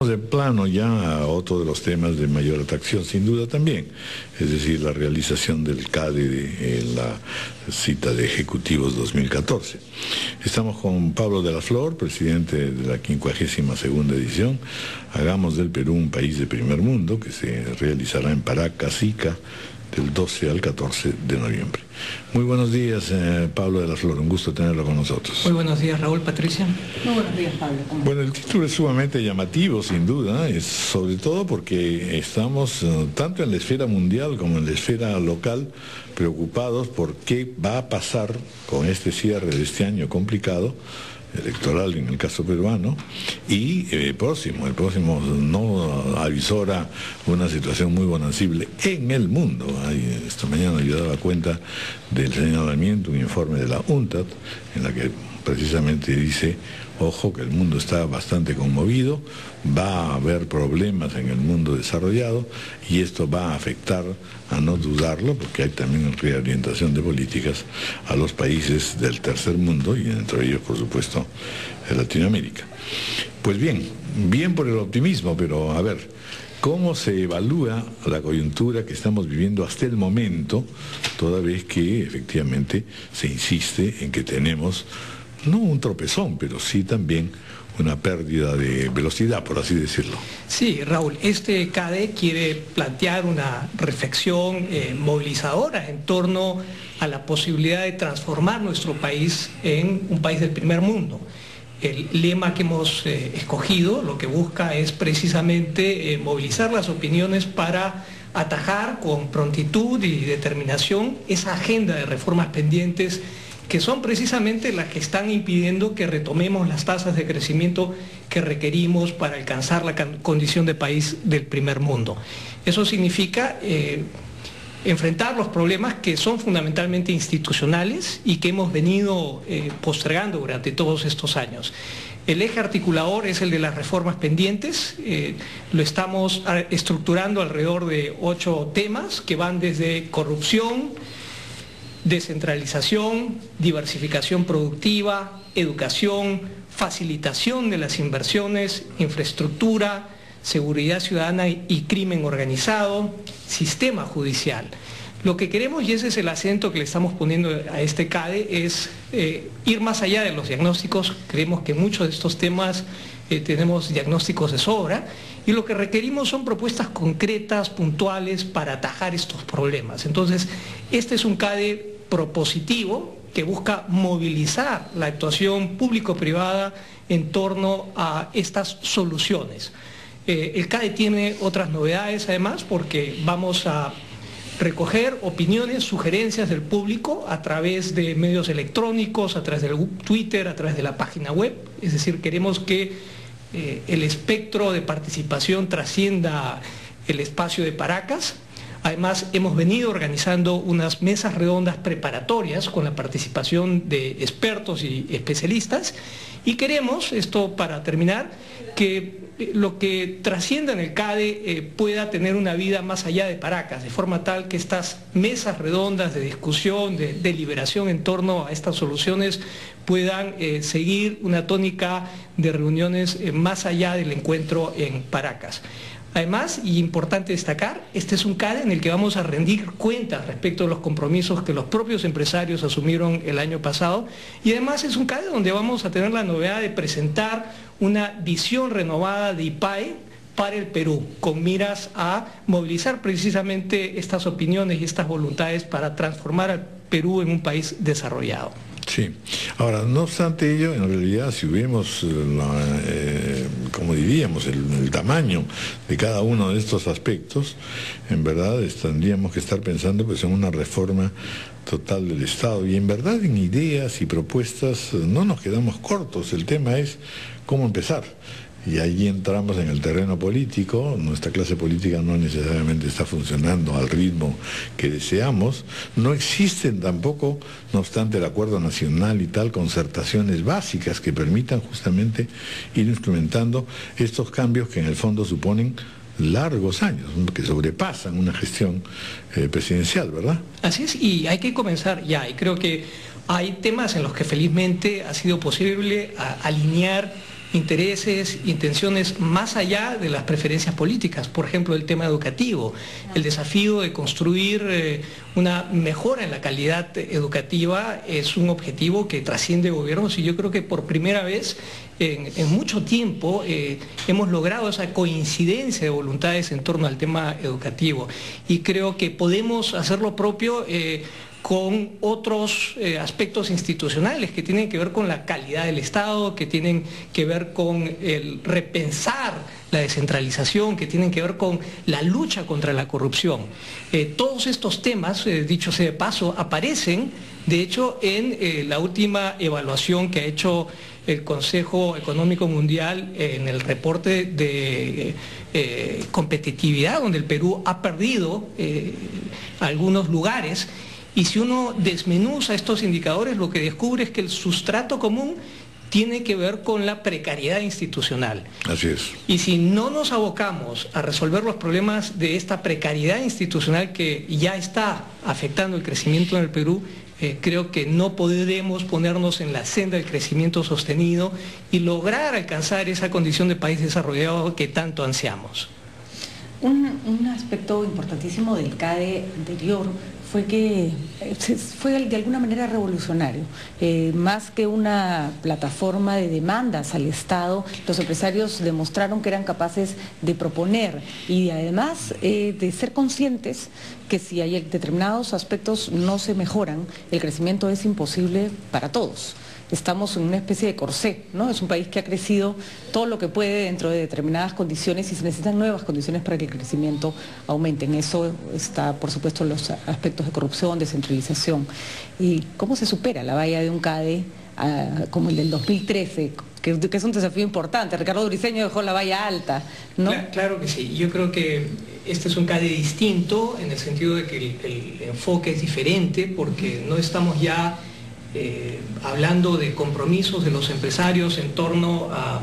pasamos de plano ya a otro de los temas de mayor atracción, sin duda también, es decir, la realización del CADE en la cita de ejecutivos 2014. Estamos con Pablo de la Flor, presidente de la 52ª edición, Hagamos del Perú un país de primer mundo, que se realizará en Paracas, Ica, del 12 al 14 de noviembre. Muy buenos días, Pablo de la Flor, un gusto tenerlo con nosotros. Muy buenos días, Raúl, Patricia. Muy buenos días, Pablo. Bueno, el título es sumamente llamativo, sin duda, sobre todo porque estamos, tanto en la esfera mundial como en la esfera local, preocupados por qué va a pasar con este cierre de este año complicado, electoral en el caso peruano, y el próximo no avisora una situación muy bonancible en el mundo. Esta mañana yo daba cuenta del señalamiento, un informe de la UNTAD, en la que precisamente dice, ojo, que el mundo está bastante conmovido, va a haber problemas en el mundo desarrollado y esto va a afectar, a no dudarlo, porque hay también reorientación de políticas a los países del tercer mundo y entre ellos, por supuesto, de Latinoamérica. Pues bien por el optimismo, pero a ver, ¿cómo se evalúa la coyuntura que estamos viviendo hasta el momento, toda vez que efectivamente se insiste en que tenemos no un tropezón, pero sí también una pérdida de velocidad, por así decirlo? Sí, Raúl, este CADE quiere plantear una reflexión movilizadora en torno a la posibilidad de transformar nuestro país en un país del primer mundo. El lema que hemos escogido lo que busca es precisamente movilizar las opiniones para atajar con prontitud y determinación esa agenda de reformas pendientes que son precisamente las que están impidiendo que retomemos las tasas de crecimiento que requerimos para alcanzar la condición de país del primer mundo. Eso significa enfrentar los problemas que son fundamentalmente institucionales y que hemos venido postergando durante todos estos años. El eje articulador es el de las reformas pendientes, lo estamos estructurando alrededor de 8 temas que van desde corrupción, descentralización, diversificación productiva, educación, facilitación de las inversiones, infraestructura, seguridad ciudadana y crimen organizado, sistema judicial. Lo que queremos, y ese es el acento que le estamos poniendo a este CADE, es ir más allá de los diagnósticos. Creemos que muchos de estos temas tenemos diagnósticos de sobra y lo que requerimos son propuestas concretas, puntuales, para atajar estos problemas. Entonces, este es un CADE propositivo que busca movilizar la actuación público-privada en torno a estas soluciones. El CADE tiene otras novedades además, porque vamos a recoger opiniones, sugerencias del público a través de medios electrónicos, a través del Twitter, a través de la página web. Es decir, queremos que el espectro de participación trascienda el espacio de Paracas. Además, hemos venido organizando unas mesas redondas preparatorias con la participación de expertos y especialistas y queremos, esto para terminar, que lo que trascienda en el CADE pueda tener una vida más allá de Paracas, de forma tal que estas mesas redondas de discusión, de deliberación en torno a estas soluciones puedan seguir una tónica de reuniones más allá del encuentro en Paracas. Además, y importante destacar, este es un CADE en el que vamos a rendir cuentas respecto a los compromisos que los propios empresarios asumieron el año pasado y además es un CADE donde vamos a tener la novedad de presentar una visión renovada de IPAE para el Perú, con miras a movilizar precisamente estas opiniones y estas voluntades para transformar al Perú en un país desarrollado. Sí. Ahora, no obstante ello, en realidad, si vemos, como diríamos, el tamaño de cada uno de estos aspectos, en verdad tendríamos que estar pensando pues, en una reforma total del Estado. Y en verdad, en ideas y propuestas no nos quedamos cortos. El tema es cómo empezar. Y ahí entramos en el terreno político. Nuestra clase política no necesariamente está funcionando al ritmo que deseamos. No existen tampoco, no obstante el acuerdo nacional y tal, concertaciones básicas que permitan justamente ir instrumentando estos cambios que en el fondo suponen largos años, que sobrepasan una gestión presidencial, ¿verdad? Así es, y hay que comenzar ya, y creo que hay temas en los que felizmente ha sido posible alinear intereses, intenciones más allá de las preferencias políticas. Por ejemplo, el tema educativo, el desafío de construir una mejora en la calidad educativa es un objetivo que trasciende gobiernos, y yo creo que por primera vez en mucho tiempo hemos logrado esa coincidencia de voluntades en torno al tema educativo, y creo que podemos hacer lo propio con otros aspectos institucionales que tienen que ver con la calidad del Estado, que tienen que ver con el repensar la descentralización, que tienen que ver con la lucha contra la corrupción. Todos estos temas, dicho sea de paso, aparecen, de hecho, en la última evaluación que ha hecho el Consejo Económico Mundial en el reporte de competitividad, donde el Perú ha perdido algunos lugares. Y si uno desmenuza estos indicadores, lo que descubre es que el sustrato común tiene que ver con la precariedad institucional. Así es. Y si no nos abocamos a resolver los problemas de esta precariedad institucional que ya está afectando el crecimiento en el Perú, creo que no podremos ponernos en la senda del crecimiento sostenido y lograr alcanzar esa condición de país desarrollado que tanto ansiamos. Un aspecto importantísimo del CADE anterior fue que fue de alguna manera revolucionario. Más que una plataforma de demandas al Estado, los empresarios demostraron que eran capaces de proponer y además de ser conscientes que si hay determinados aspectos no se mejoran, el crecimiento es imposible para todos. Estamos en una especie de corsé, ¿no? Es un país que ha crecido todo lo que puede dentro de determinadas condiciones y se necesitan nuevas condiciones para que el crecimiento aumente. En eso está, por supuesto, los aspectos de corrupción, descentralización. ¿Y cómo se supera la valla de un CADE como el del 2013? Que es un desafío importante. Ricardo Briceño dejó la valla alta, ¿no? Claro que sí. Yo creo que este es un CADE distinto en el sentido de que el enfoque es diferente, porque no estamos ya hablando de compromisos de los empresarios en torno a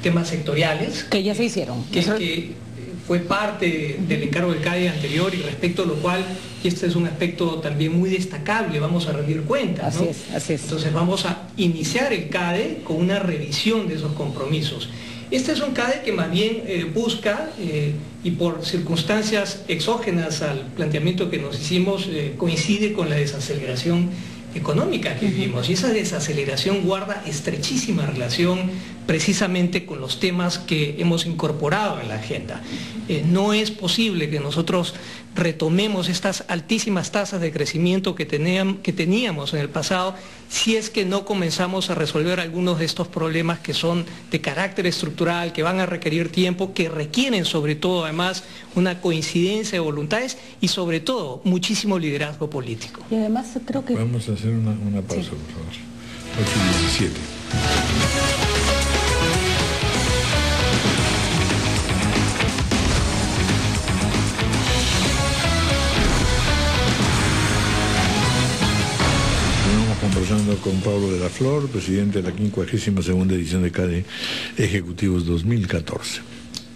temas sectoriales. Que ya se hicieron. Que fue parte del encargo del CADE anterior, y respecto a lo cual, y este es un aspecto también muy destacable, vamos a rendir cuentas, ¿no? Así es. Entonces vamos a iniciar el CADE con una revisión de esos compromisos. Este es un CADE que más bien busca, y por circunstancias exógenas al planteamiento que nos hicimos, coincide con la desaceleración económica que vivimos, y esa desaceleración guarda estrechísima relación precisamente con los temas que hemos incorporado en la agenda. No es posible que nosotros retomemos estas altísimas tasas de crecimiento que teníamos en el pasado si es que no comenzamos a resolver algunos de estos problemas que son de carácter estructural, que van a requerir tiempo, que requieren sobre todo además una coincidencia de voluntades y sobre todo muchísimo liderazgo político. Y además creo que... Vamos a hacer una pausa, sí, por favor. 8:17. Conversando con Pablo de la Flor, presidente de la 52ª edición de CADE Ejecutivos 2014.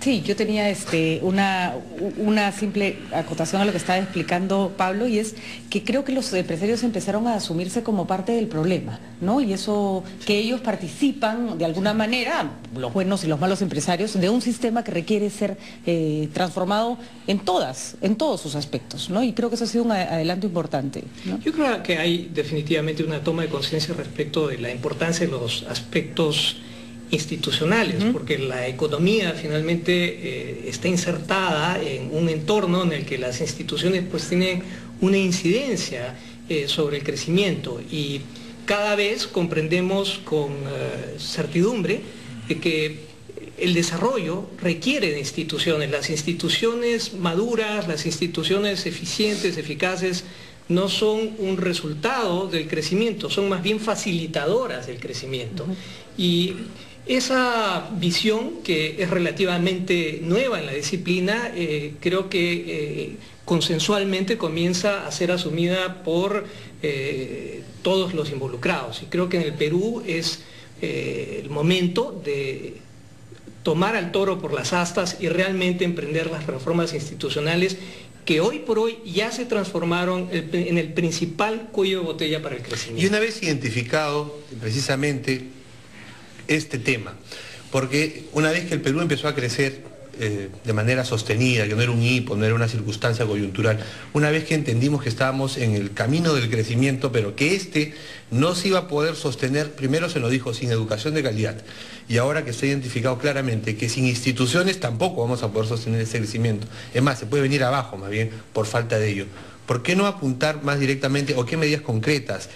Sí, yo tenía una simple acotación a lo que estaba explicando Pablo, y es que creo que los empresarios empezaron a asumirse como parte del problema, ¿no? Y eso, que ellos participan de alguna manera, los buenos y los malos empresarios, de un sistema que requiere ser transformado en todos sus aspectos, ¿no? Y creo que eso ha sido un adelanto importante, ¿no? Yo creo que hay definitivamente una toma de conciencia respecto de la importancia de los aspectos institucionales, porque la economía finalmente está insertada en un entorno en el que las instituciones pues tienen una incidencia sobre el crecimiento, y cada vez comprendemos con certidumbre de que el desarrollo requiere de instituciones. Las instituciones maduras, las instituciones eficientes, eficaces, no son un resultado del crecimiento, son más bien facilitadoras del crecimiento. Y esa visión, que es relativamente nueva en la disciplina, creo que consensualmente comienza a ser asumida por todos los involucrados. Y creo que en el Perú es el momento de tomar al toro por las astas y realmente emprender las reformas institucionales que hoy por hoy ya se transformaron en el principal cuello de botella para el crecimiento. Y una vez identificado precisamente este tema, porque una vez que el Perú empezó a crecer de manera sostenida, que no era un hipo, no era una circunstancia coyuntural, una vez que entendimos que estábamos en el camino del crecimiento, pero que no se iba a poder sostener, primero se nos dijo, sin educación de calidad, y ahora que está identificado claramente que sin instituciones tampoco vamos a poder sostener ese crecimiento. Es más, se puede venir abajo más bien por falta de ello. ¿Por qué no apuntar más directamente o qué medidas concretas?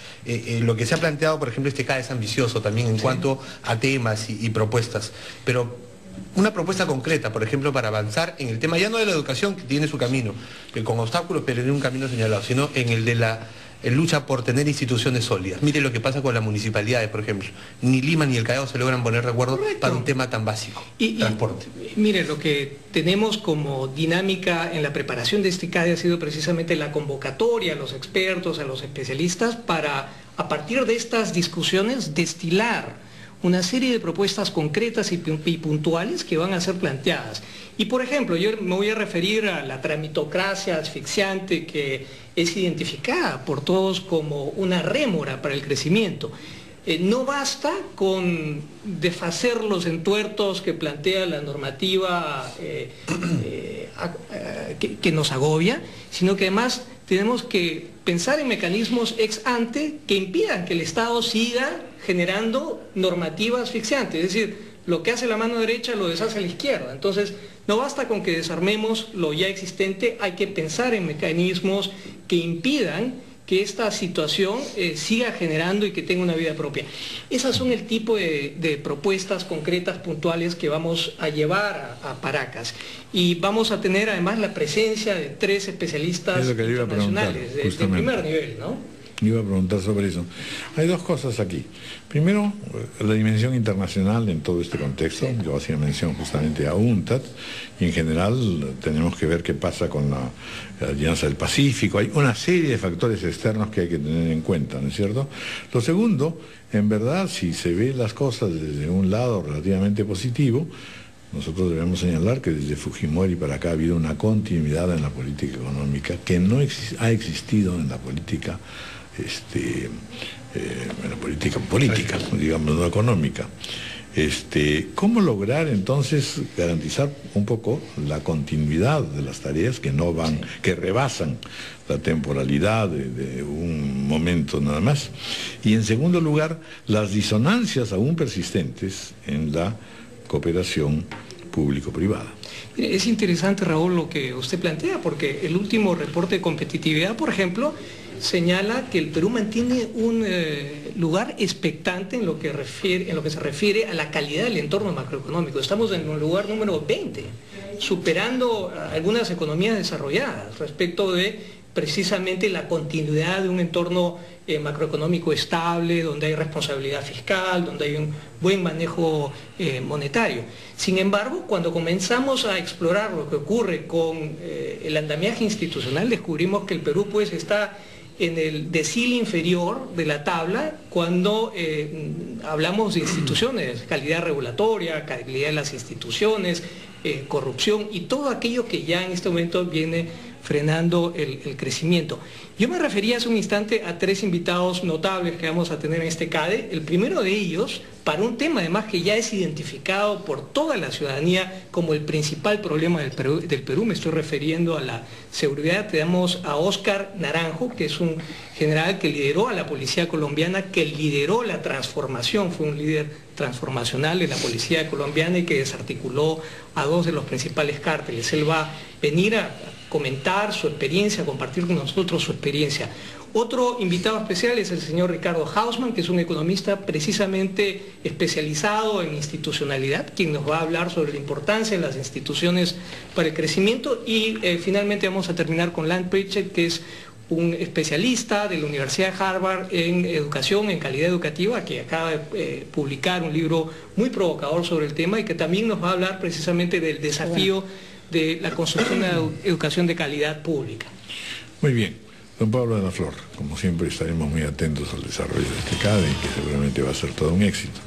Lo que se ha planteado, por ejemplo, CADE es ambicioso también en cuanto a temas y propuestas, pero una propuesta concreta, por ejemplo, para avanzar en el tema, ya no de la educación, que tiene su camino, con obstáculos, pero en un camino señalado, sino en el de la lucha por tener instituciones sólidas. Mire lo que pasa con las municipalidades, por ejemplo. Ni Lima ni el Callao se logran poner de acuerdo para un tema tan básico, transporte. Mire, lo que tenemos como dinámica en la preparación de CADE ha sido precisamente la convocatoria a los expertos, a los especialistas, para, a partir de estas discusiones, destilar una serie de propuestas concretas y puntuales que van a ser planteadas. Y por ejemplo, yo me voy a referir a la tramitocracia asfixiante que es identificada por todos como una rémora para el crecimiento. No basta con desfacer los entuertos que plantea la normativa que nos agobia, sino que además tenemos que pensar en mecanismos ex ante que impidan que el Estado siga generando normativa asfixiante. Es decir, lo que hace la mano derecha lo deshace la izquierda. Entonces, no basta con que desarmemos lo ya existente, hay que pensar en mecanismos que impidan que esta situación siga generando y que tenga una vida propia. Esas son el tipo de propuestas concretas, puntuales, que vamos a llevar a Paracas. Y vamos a tener además la presencia de 3 especialistas internacionales de primer nivel, ¿no? Iba a preguntar sobre eso. Hay 2 cosas aquí. Primero, la dimensión internacional en todo este contexto. Yo hacía mención justamente a UNCTAD, y en general tenemos que ver qué pasa con la Alianza del Pacífico. Hay una serie de factores externos que hay que tener en cuenta, ¿no es cierto? Lo segundo, en verdad, si se ve las cosas desde un lado relativamente positivo, nosotros debemos señalar que desde Fujimori para acá ha habido una continuidad en la política económica que no ha existido en la política política, digamos, no económica. ¿Cómo lograr entonces garantizar un poco la continuidad de las tareas que rebasan la temporalidad de un momento nada más? Y en segundo lugar, las disonancias aún persistentes en la cooperación público-privada. Es interesante, Raúl, lo que usted plantea, porque el último reporte de competitividad, por ejemplo, señala que el Perú mantiene un lugar expectante en lo que se refiere a la calidad del entorno macroeconómico. Estamos en el lugar número 20, superando a algunas economías desarrolladas respecto de precisamente la continuidad de un entorno macroeconómico estable, donde hay responsabilidad fiscal, donde hay un buen manejo monetario. Sin embargo, cuando comenzamos a explorar lo que ocurre con el andamiaje institucional, descubrimos que el Perú pues está en el decil inferior de la tabla cuando hablamos de instituciones, calidad regulatoria, calidad de las instituciones, corrupción y todo aquello que ya en este momento viene frenando el crecimiento. Yo me refería hace un instante a 3 invitados notables que vamos a tener en CADE. El primero de ellos, para un tema además que ya es identificado por toda la ciudadanía como el principal problema del Perú, me estoy refiriendo a la seguridad. Tenemos a Óscar Naranjo, que es un general que lideró a la policía colombiana, que lideró la transformación, fue un líder transformacional de la policía colombiana y que desarticuló a 2 de los principales cárteles. Él va a venir a comentar su experiencia, a compartir con nosotros su experiencia. Otro invitado especial es el señor Ricardo Hausmann, que es un economista precisamente especializado en institucionalidad, quien nos va a hablar sobre la importancia de las instituciones para el crecimiento. Y finalmente vamos a terminar con Lance Pritchett, que es un especialista de la Universidad de Harvard en educación, en calidad educativa, que acaba de publicar un libro muy provocador sobre el tema y que también nos va a hablar precisamente del desafío de la construcción de una educación de calidad pública. Muy bien. Don Pablo de la Flor, como siempre estaremos muy atentos al desarrollo de CADE, que seguramente va a ser todo un éxito.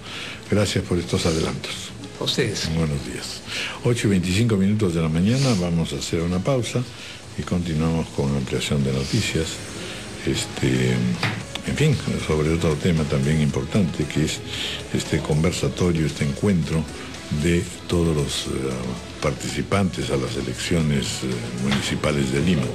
Gracias por estos adelantos. A ustedes. Buenos días. 8:25 de la mañana, vamos a hacer una pausa y continuamos con ampliación de noticias. En fin, sobre otro tema también importante, que es este conversatorio, este encuentro de todos los participantes a las elecciones municipales de Lima.